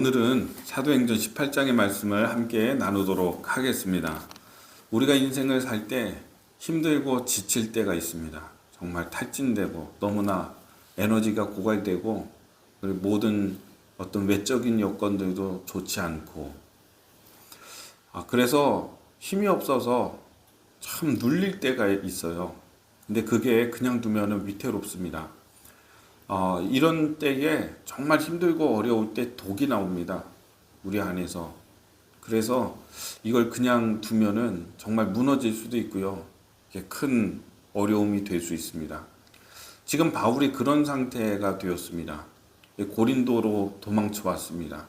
오늘은 사도행전 18장의 말씀을 함께 나누도록 하겠습니다. 우리가 인생을 살 때 힘들고 지칠 때가 있습니다. 정말 탈진되고 너무나 에너지가 고갈되고 그리고 모든 어떤 외적인 여건들도 좋지 않고 그래서 힘이 없어서 참 눌릴 때가 있어요. 근데 그게 그냥 두면은 위태롭습니다. 이런 때에 정말 힘들고 어려울 때 독이 나옵니다. 우리 안에서. 그래서 이걸 그냥 두면은 정말 무너질 수도 있고요. 이게 큰 어려움이 될 수 있습니다. 지금 바울이 그런 상태가 되었습니다. 고린도로 도망쳐 왔습니다.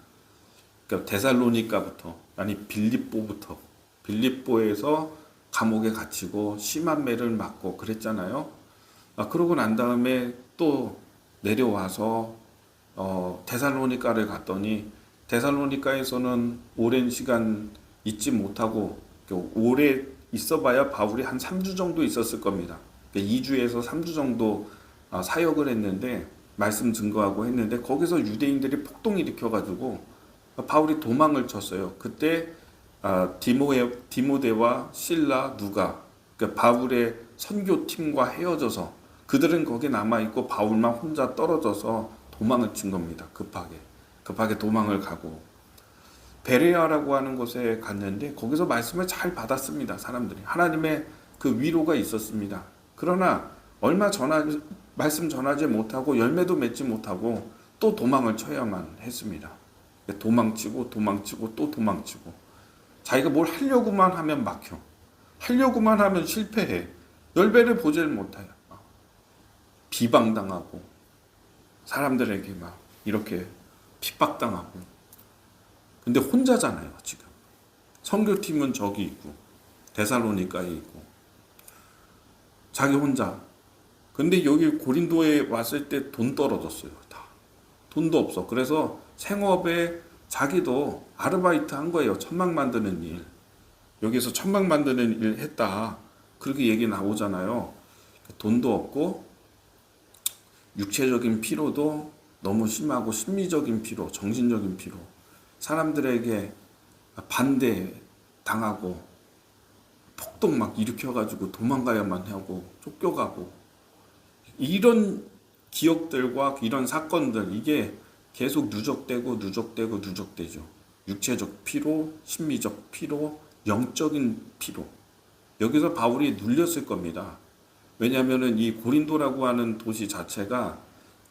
그러니까 데살로니가부터, 아니 빌립보에서 감옥에 갇히고 심한 매를 맞고 그랬잖아요. 그러고 난 다음에 또 내려와서 데살로니가를 갔더니 데살로니가에서는 오랜 시간 있지 못하고 오래 있어봐야 바울이 한 3주 정도 있었을 겁니다. 2주에서 3주 정도 사역을 했는데 말씀 증거하고 했는데 거기서 유대인들이 폭동 일으켜가지고 바울이 도망을 쳤어요. 그때 디모데와 실라 누가 그러니까 바울의 선교팀과 헤어져서 그들은 거기 남아있고 바울만 혼자 떨어져서 도망을 친 겁니다. 급하게 도망을 가고 베레아라고 하는 곳에 갔는데 거기서 말씀을 잘 받았습니다. 사람들이 하나님의 그 위로가 있었습니다. 그러나 말씀 전하지 못하고 열매도 맺지 못하고 또 도망을 쳐야만 했습니다. 도망치고 또 도망치고 자기가 뭘 하려고만 하면 막혀, 하려고만 하면 실패해, 열매를 보질 못해요. 비방당하고 사람들에게 막 이렇게 핍박당하고. 근데 혼자잖아요. 지금 선교팀은 저기 있고 데살로니가에 있고 자기 혼자. 근데 여기 고린도에 왔을 때 돈 떨어졌어요. 다 돈도 없어. 그래서 생업에 자기도 아르바이트 한 거예요. 천막 만드는 일. 여기서 천막 만드는 일 했다 그렇게 얘기 나오잖아요. 돈도 없고 육체적인 피로도 너무 심하고 심리적인 피로, 정신적인 피로, 사람들에게 반대당하고 폭동 막 일으켜가지고 도망가야만 하고 쫓겨가고 이런 기억들과 이런 사건들 이게 계속 누적되죠. 육체적 피로, 심리적 피로, 영적인 피로. 여기서 바울이 눌렸을 겁니다. 왜냐하면 이 고린도라고 하는 도시 자체가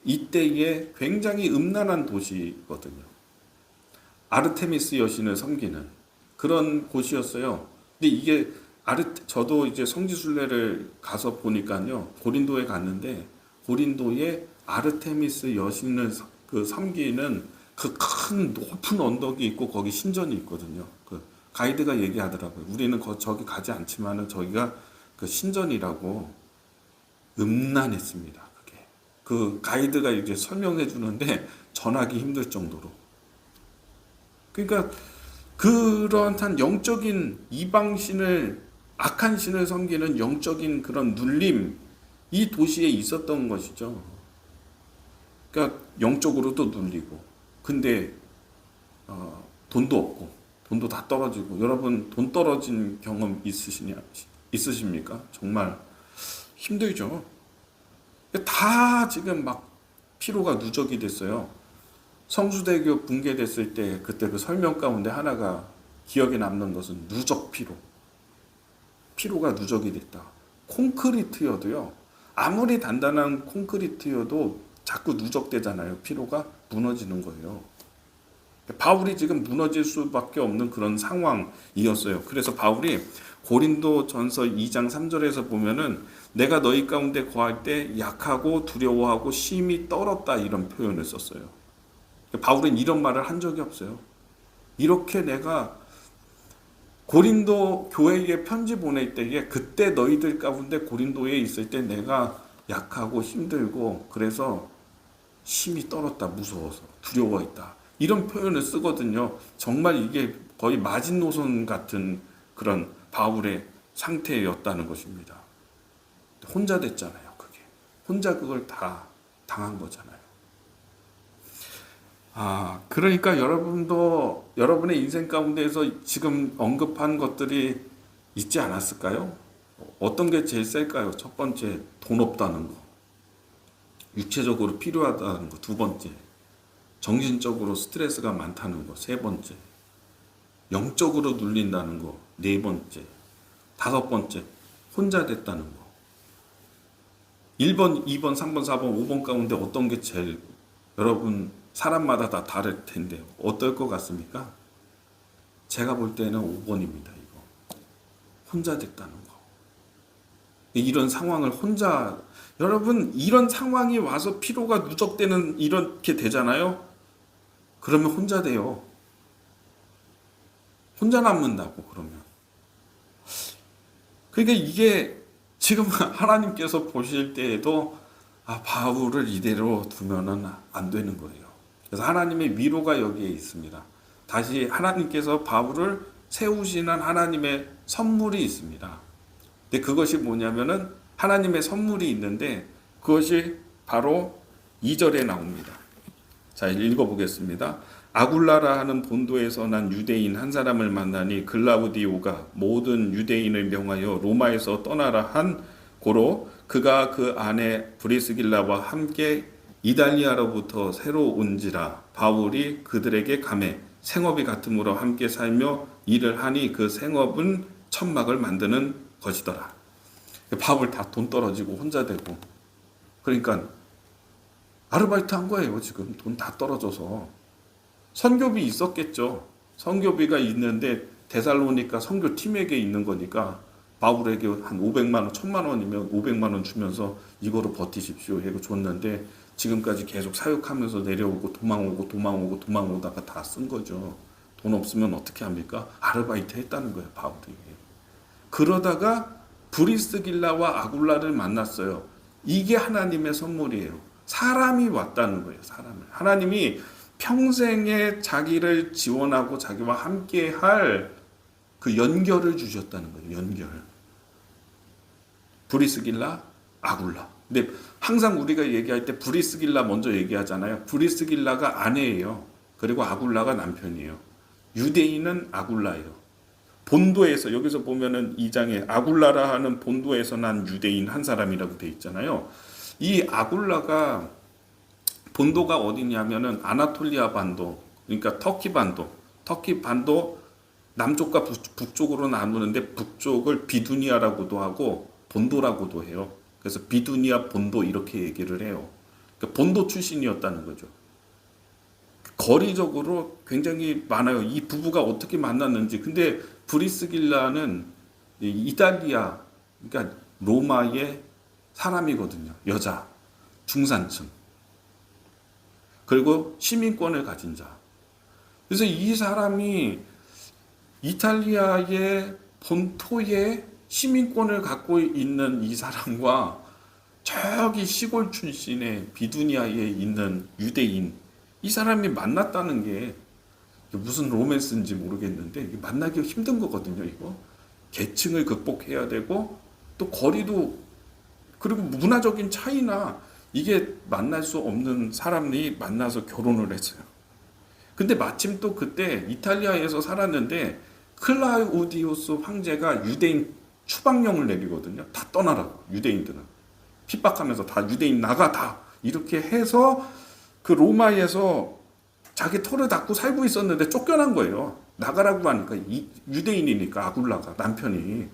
이때에 굉장히 음란한 도시거든요. 아르테미스 여신을 섬기는 그런 곳이었어요. 근데 이게 저도 이제 성지순례를 가서 보니까요, 고린도에 갔는데 고린도에 아르테미스 여신을 섬기는 그 큰 높은 언덕이 있고 거기 신전이 있거든요. 그 가이드가 얘기하더라고요. 우리는 저기 가지 않지만은 저기가 그 신전이라고. 음란했습니다. 그게 그 가이드가 이제 설명해 주는데 전하기 힘들 정도로. 그러니까 그런 한 영적인 이방신을 악한 신을 섬기는 영적인 그런 눌림 이 도시에 있었던 것이죠. 그러니까 영적으로도 눌리고 근데 돈도 없고 돈도 다 떨어지고. 여러분 돈 떨어진 경험 있으십니까? 정말 힘들죠. 다 지금 막 피로가 누적이 됐어요. 성수대교 붕괴됐을 때 그때 그 설명 가운데 하나가 기억에 남는 것은 누적 피로가 누적이 됐다. 콘크리트여도요. 아무리 단단한 콘크리트여도 자꾸 누적되잖아요. 피로가 무너지는 거예요. 바울이 지금 무너질 수밖에 없는 그런 상황이었어요. 그래서 바울이 고린도 전서 2장 3절에서 보면은 내가 너희 가운데 거할 때 약하고 두려워하고 심히 떨었다 이런 표현을 썼어요. 바울은 이런 말을 한 적이 없어요. 이렇게 내가 고린도 교회에 편지 보낼 때에 그때 너희들 가운데 고린도에 있을 때 내가 약하고 힘들고 그래서 심히 떨었다, 무서워서 두려워했다 이런 표현을 쓰거든요. 정말 이게 거의 마지노선 같은 그런 바울의 상태였다는 것입니다. 혼자 됐잖아요. 그게 혼자 그걸 다 당한 거잖아요. 그러니까 여러분도 여러분의 인생 가운데에서 지금 언급한 것들이 있지 않았을까요? 어떤 게 제일 셀까요? 첫 번째, 돈 없다는 거. 육체적으로 필요하다는 거. 두 번째, 정신적으로 스트레스가 많다는 거. 세 번째, 영적으로 눌린다는 거. 네 번째, 다섯 번째, 혼자 됐다는 거. 1번, 2번, 3번, 4번, 5번 가운데 어떤 게 제일 여러분 사람마다 다 다를 텐데 어떨 것 같습니까? 제가 볼 때는 5번입니다. 이거. 혼자 됐다는 거. 이런 상황을 혼자 여러분 이런 상황이 와서 피로가 누적되는 이렇게 되잖아요. 그러면 혼자 돼요. 혼자 남는다고 그러면. 그러니까 이게 지금 하나님께서 보실 때에도 바울을 이대로 두면은 안 되는 거예요. 그래서 하나님의 위로가 여기에 있습니다. 다시 하나님께서 바울을 세우시는 하나님의 선물이 있습니다. 근데 그것이 뭐냐면은 하나님의 선물이 있는데 그것이 바로 2절에 나옵니다. 자, 읽어보겠습니다. 아굴라라 하는 본도에서 난 유대인 한 사람을 만나니 글라우디오가 모든 유대인을 명하여 로마에서 떠나라 한 고로 그가 그 아내 브리스길라와 함께 이달리아로부터 새로 온지라 바울이 그들에게 가매 생업이 같으므로 함께 살며 일을 하니 그 생업은 천막을 만드는 것이더라. 바울 다 돈 떨어지고 혼자 되고 그러니까 아르바이트 한 거예요. 지금 돈 다 떨어져서 선교비 있었겠죠. 선교비가 있는데 데살로니가 선교팀에게 있는 거니까 바울에게 한 500만 원, 1000만 원이면 500만 원 주면서 이거로 버티십시오 해고 줬는데 지금까지 계속 사역하면서 내려오고 도망오다가 다 쓴 거죠. 돈 없으면 어떻게 합니까? 아르바이트 했다는 거예요, 바울이. 그러다가 브리스길라와 아굴라를 만났어요. 이게 하나님의 선물이에요. 사람이 왔다는 거예요, 사람을. 하나님이 평생에 자기를 지원하고 자기와 함께 할 그 연결을 주셨다는 거예요, 연결. 브리스길라, 아굴라. 근데 항상 우리가 얘기할 때 브리스길라 먼저 얘기하잖아요. 브리스길라가 아내예요. 그리고 아굴라가 남편이에요. 유대인은 아굴라예요. 본도에서 여기서 보면은 2장에 아굴라라 하는 본도에서 난 유대인 한 사람이라고 돼 있잖아요. 이 아굴라가 본도가 어디냐면은 아나톨리아 반도, 그러니까 터키 반도 남쪽과 북쪽으로 나누는데 북쪽을 비두니아라고도 하고 본도라고도 해요. 그래서 비두니아 본도 이렇게 얘기를 해요. 그러니까 본도 출신이었다는 거죠. 거리적으로 굉장히 많아요. 이 부부가 어떻게 만났는지. 근데 브리스길라는 이탈리아, 그러니까 로마의 사람이거든요. 여자, 중산층. 그리고 시민권을 가진 자. 그래서 이 사람이 이탈리아의 본토에 시민권을 갖고 있는 이 사람과 저기 시골 출신의 비두니아에 있는 유대인, 이 사람이 만났다는 게 무슨 로맨스인지 모르겠는데 만나기 힘든 거거든요. 이거 계층을 극복해야 되고 또 거리도 그리고 문화적인 차이나 이게 만날 수 없는 사람이 만나서 결혼을 했어요. 근데 마침 또 그때 이탈리아에서 살았는데 클라우디우스 황제가 유대인 추방령을 내리거든요. 다 떠나라고, 유대인들은. 핍박하면서 다 유대인 나가 다 이렇게 해서 그 로마에서 자기 터를 닫고 살고 있었는데 쫓겨난 거예요. 나가라고 하니까 유대인이니까 아굴라가 남편이.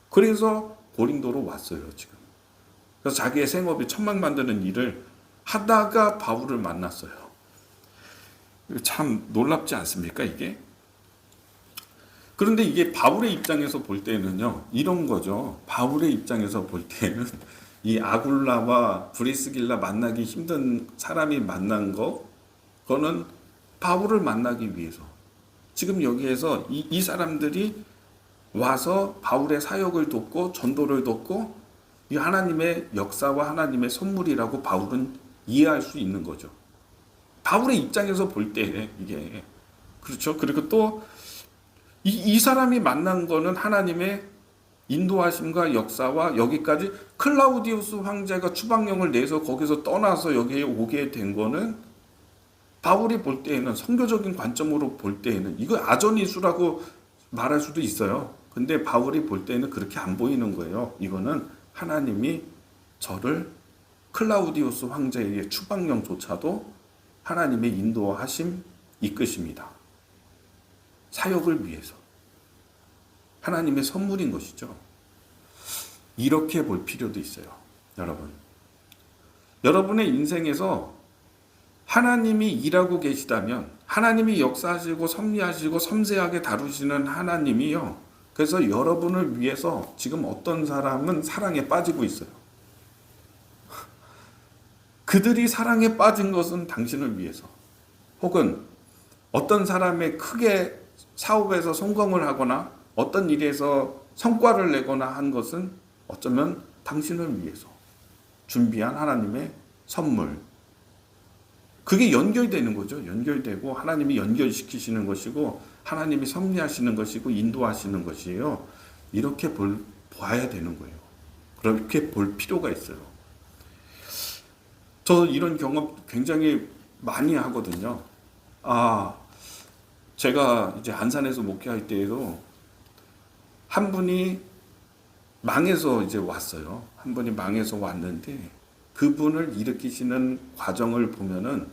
그래서 고린도로 왔어요, 지금. 그래서 자기의 생업이 천막 만드는 일을 하다가 바울을 만났어요. 참 놀랍지 않습니까, 이게? 그런데 이게 바울의 입장에서 볼 때는요, 이런 거죠. 바울의 입장에서 볼 때는 이 아굴라와 브리스길라 만나기 힘든 사람이 만난 거, 그거는 바울을 만나기 위해서. 지금 여기에서 이 사람들이 와서 바울의 사역을 돕고 전도를 돕고 이 하나님의 역사와 하나님의 선물이라고 바울은 이해할 수 있는 거죠. 바울의 입장에서 볼 때 이게 그렇죠. 그리고 또 이 사람이 만난 거는 하나님의 인도하심과 역사와 여기까지 클라우디우스 황제가 추방령을 내서 거기서 떠나서 여기에 오게 된 거는 바울이 볼 때에는, 성교적인 관점으로 볼 때에는 이거 아전이수라고 말할 수도 있어요. 근데 바울이 볼 때는 그렇게 안 보이는 거예요. 이거는 하나님이 저를 클라우디우스 황제의 추방령조차도 하나님의 인도하심, 이끄십니다. 사역을 위해서. 하나님의 선물인 것이죠. 이렇게 볼 필요도 있어요. 여러분. 여러분의 인생에서 하나님이 일하고 계시다면, 하나님이 역사하시고 섭리하시고 섬세하게 다루시는 하나님이요. 그래서 여러분을 위해서 지금 어떤 사람은 사랑에 빠지고 있어요. 그들이 사랑에 빠진 것은 당신을 위해서, 혹은 어떤 사람의 크게 사업에서 성공을 하거나 어떤 일에서 성과를 내거나 한 것은 어쩌면 당신을 위해서 준비한 하나님의 선물. 그게 연결되는 거죠. 연결되고 하나님이 연결시키시는 것이고 하나님이 섭리하시는 것이고 인도하시는 것이에요. 이렇게 봐야 되는 거예요. 그렇게 볼 필요가 있어요. 저 이런 경험 굉장히 많이 하거든요. 제가 이제 안산에서 목회할 때에도 한 분이 망해서 이제 왔어요. 한 분이 망해서 왔는데 그분을 일으키시는 과정을 보면은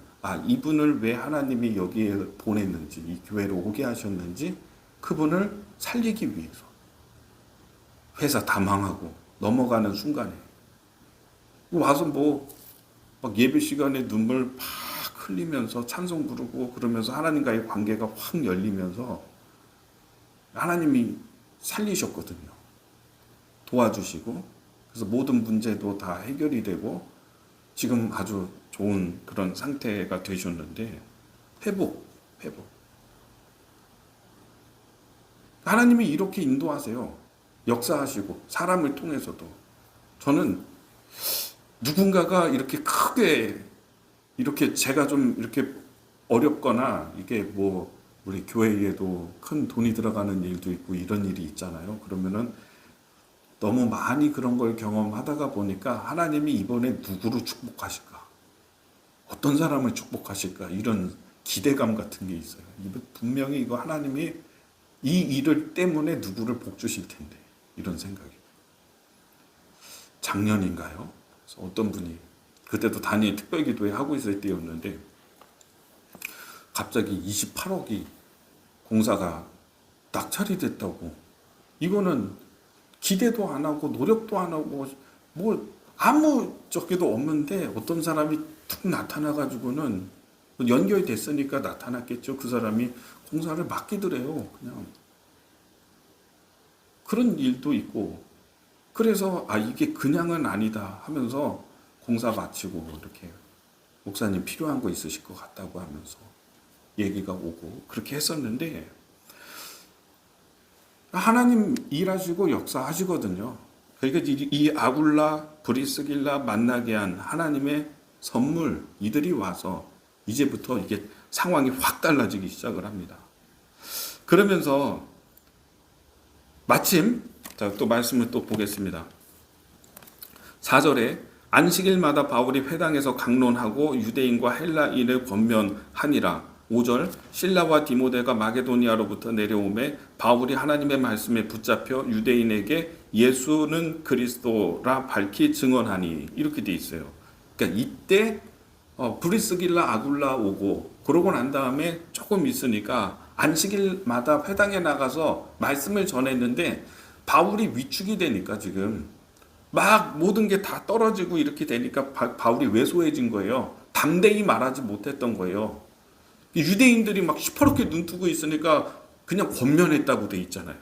이분을 왜 하나님이 여기에 보냈는지, 이 교회로 오게 하셨는지, 그분을 살리기 위해서 회사 다 망하고 넘어가는 순간에 와서 막 예배 시간에 눈물 막 흘리면서 찬송 부르고 그러면서 하나님과의 관계가 확 열리면서 하나님이 살리셨거든요. 도와주시고, 그래서 모든 문제도 다 해결이 되고 지금 아주 좋은 그런 상태가 되셨는데, 회복. 하나님이 이렇게 인도하세요. 역사하시고 사람을 통해서도. 저는 누군가가 이렇게 크게, 이렇게 제가 좀 이렇게 어렵거나, 이게 우리 교회에도 큰 돈이 들어가는 일도 있고 이런 일이 있잖아요. 그러면은 너무 많이 그런 걸 경험하다가 보니까 하나님이 이번에 누구를 축복하실까? 어떤 사람을 축복하실까? 이런 기대감 같은 게 있어요. 분명히 이거 하나님이 이 일을 때문에 누구를 복 주실 텐데, 이런 생각이. 작년인가요? 그래서 어떤 분이, 그때도 단위 특별기도회 하고 있을 때였는데 갑자기 28억이 공사가 낙찰이 됐다고. 이거는 기대도 안 하고 노력도 안 하고 아무 적게도 없는데 어떤 사람이 툭 나타나가지고는 연결됐으니까 나타났겠죠. 그 사람이 공사를 맡기더래요. 그냥 그런 일도 있고, 그래서 이게 그냥은 아니다 하면서 공사 마치고 이렇게 목사님 필요한 거 있으실 것 같다고 하면서 얘기가 오고 그렇게 했었는데, 하나님 일하시고 역사하시거든요. 그러니까 이 아굴라, 브리스길라 만나게 한 하나님의 선물, 이들이 와서 이제부터 이게 상황이 확 달라지기 시작을 합니다. 그러면서 마침 또 말씀을 또 보겠습니다. 4절에 안식일마다 바울이 회당에서 강론하고 유대인과 헬라인을 권면하니라. 5절 실라와 디모데가 마게도니아로부터 내려오매 바울이 하나님의 말씀에 붙잡혀 유대인에게 예수는 그리스도라 밝히 증언하니, 이렇게 돼 있어요. 그러니까 이때 브리스길라 아굴라 오고 그러고 난 다음에 조금 있으니까 안식일마다 회당에 나가서 말씀을 전했는데, 바울이 위축이 되니까 지금 막 모든 게 다 떨어지고 이렇게 되니까 바울이 왜소해진 거예요. 담대히 말하지 못했던 거예요. 유대인들이 막 시퍼렇게 눈 뜨고 있으니까 그냥 권면했다고 돼 있잖아요.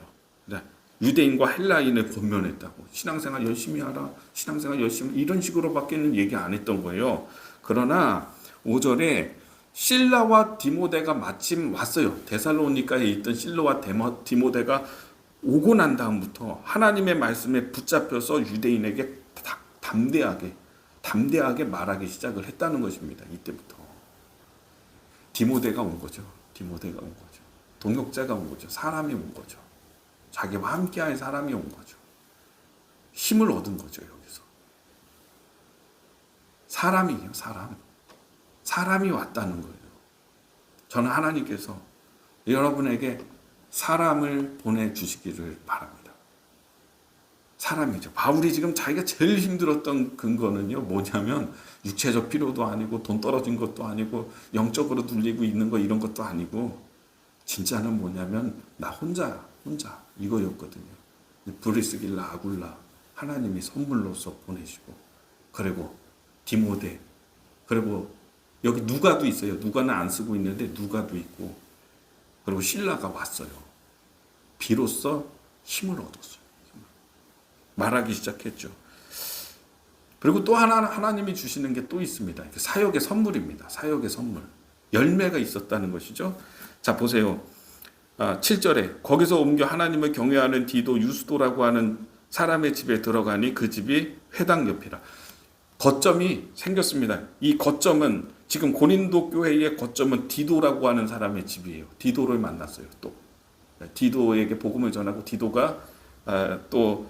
유대인과 헬라인을 권면했다고. 신앙생활 열심히 하라, 신앙생활 열심히, 이런 식으로밖에는 얘기 안 했던 거예요. 그러나 5절에 실라와 디모데가 마침 왔어요. 데살로니가에 있던 실라와 디모데가 오고 난 다음부터 하나님의 말씀에 붙잡혀서 유대인에게 담대하게 말하기 시작을 했다는 것입니다. 이때부터 디모데가 온 거죠. 동역자가 온 거죠. 사람이 온 거죠. 자기와 함께할 사람이 온 거죠. 힘을 얻은 거죠. 여기서 사람이에요. 사람이 왔다는 거예요. 저는 하나님께서 여러분에게 사람을 보내주시기를 바랍니다. 사람이죠. 바울이 지금 자기가 제일 힘들었던 근거는요, 뭐냐면 육체적 필요도 아니고 돈 떨어진 것도 아니고 영적으로 눌리고 있는 거 이런 것도 아니고 진짜는 뭐냐면 나 혼자 이거였거든요. 브리스길라 아굴라 하나님이 선물로서 보내시고, 그리고 디모데, 그리고 여기 누가도 있어요. 누가는 안 쓰고 있는데 누가도 있고, 그리고 신라가 왔어요. 비로소 힘을 얻었어요. 말하기 시작했죠. 그리고 또 하나님이 주시는 게 또 있습니다. 사역의 선물입니다. 사역의 선물. 열매가 있었다는 것이죠. 자, 보세요. 7절에 거기서 옮겨 하나님을 경외하는 디도 유스도라고 하는 사람의 집에 들어가니 그 집이 회당 옆이라. 거점이 생겼습니다. 이 거점은 지금 고린도 교회의 거점은 디도라고 하는 사람의 집이에요. 디도를 만났어요. 또 디도에게 복음을 전하고 디도가 또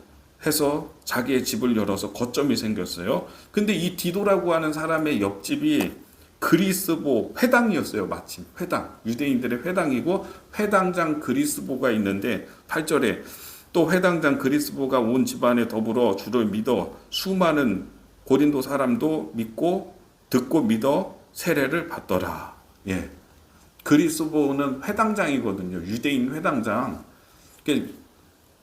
해서 자기의 집을 열어서 거점이 생겼어요. 근데 이 디도라고 하는 사람의 옆집이 그리스보 회당이었어요. 마침 회당, 유대인들의 회당이고 회당장 그리스보가 있는데 8절에 또 회당장 그리스보가 온 집안에 더불어 주를 믿어 수많은 고린도 사람도 믿고 듣고 믿어 세례를 받더라. 예, 그리스보는 회당장이거든요. 유대인 회당장.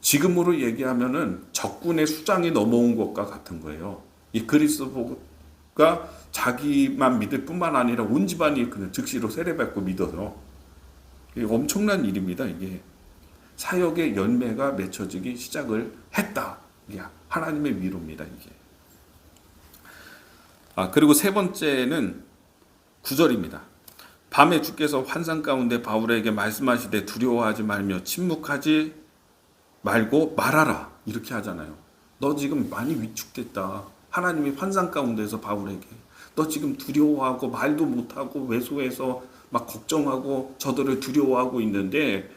지금으로 얘기하면은 적군의 수장이 넘어온 것과 같은 거예요. 이 그리스도가 자기만 믿을 뿐만 아니라 온 집안이 그냥 즉시로 세례받고 믿어서 이게 엄청난 일입니다. 이게 사역의 열매가 맺혀지기 시작을 했다. 이게 하나님의 위로입니다. 이게. 그리고 세 번째는 9절입니다. 밤에 주께서 환상 가운데 바울에게 말씀하시되 두려워하지 말며 침묵하지 말고 말하라 이렇게 하잖아요. 너 지금 많이 위축됐다. 하나님이 환상 가운데서 바울에게 너 지금 두려워하고 말도 못하고 외소해서 막 걱정하고 저들을 두려워하고 있는데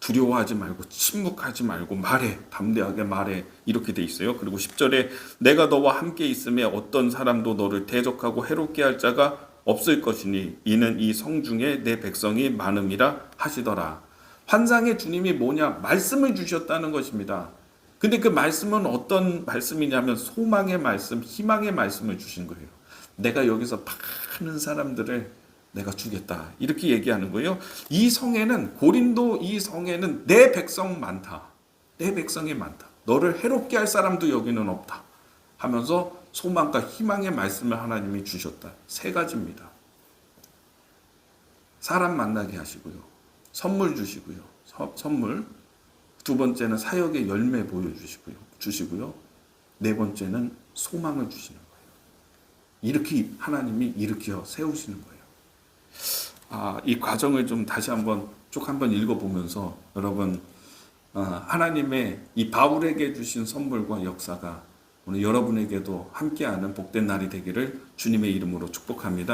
두려워하지 말고 침묵하지 말고 말해. 담대하게 말해. 이렇게 돼 있어요. 그리고 10절에 내가 너와 함께 있음에 어떤 사람도 너를 대적하고 해롭게 할 자가 없을 것이니 이는 이 성중에 내 백성이 많음이라 하시더라. 환상의 주님이 뭐냐? 말씀을 주셨다는 것입니다. 근데 그 말씀은 어떤 말씀이냐면 소망의 말씀, 희망의 말씀을 주신 거예요. 내가 여기서 많은 사람들을 내가 주겠다. 이렇게 얘기하는 거예요. 이 성에는, 고린도 이 성에는 내 백성 많다. 내 백성이 많다. 너를 해롭게 할 사람도 여기는 없다. 하면서 소망과 희망의 말씀을 하나님이 주셨다. 세 가지입니다. 사람 만나게 하시고요. 선물 주시고요. 선물. 두 번째는 사역의 열매 주시고요. 네 번째는 소망을 주시는 거예요. 이렇게 하나님이 일으켜 세우시는 거예요. 이 과정을 좀 다시 쭉 한번 읽어보면서 여러분, 하나님의 이 바울에게 주신 선물과 역사가 오늘 여러분에게도 함께하는 복된 날이 되기를 주님의 이름으로 축복합니다.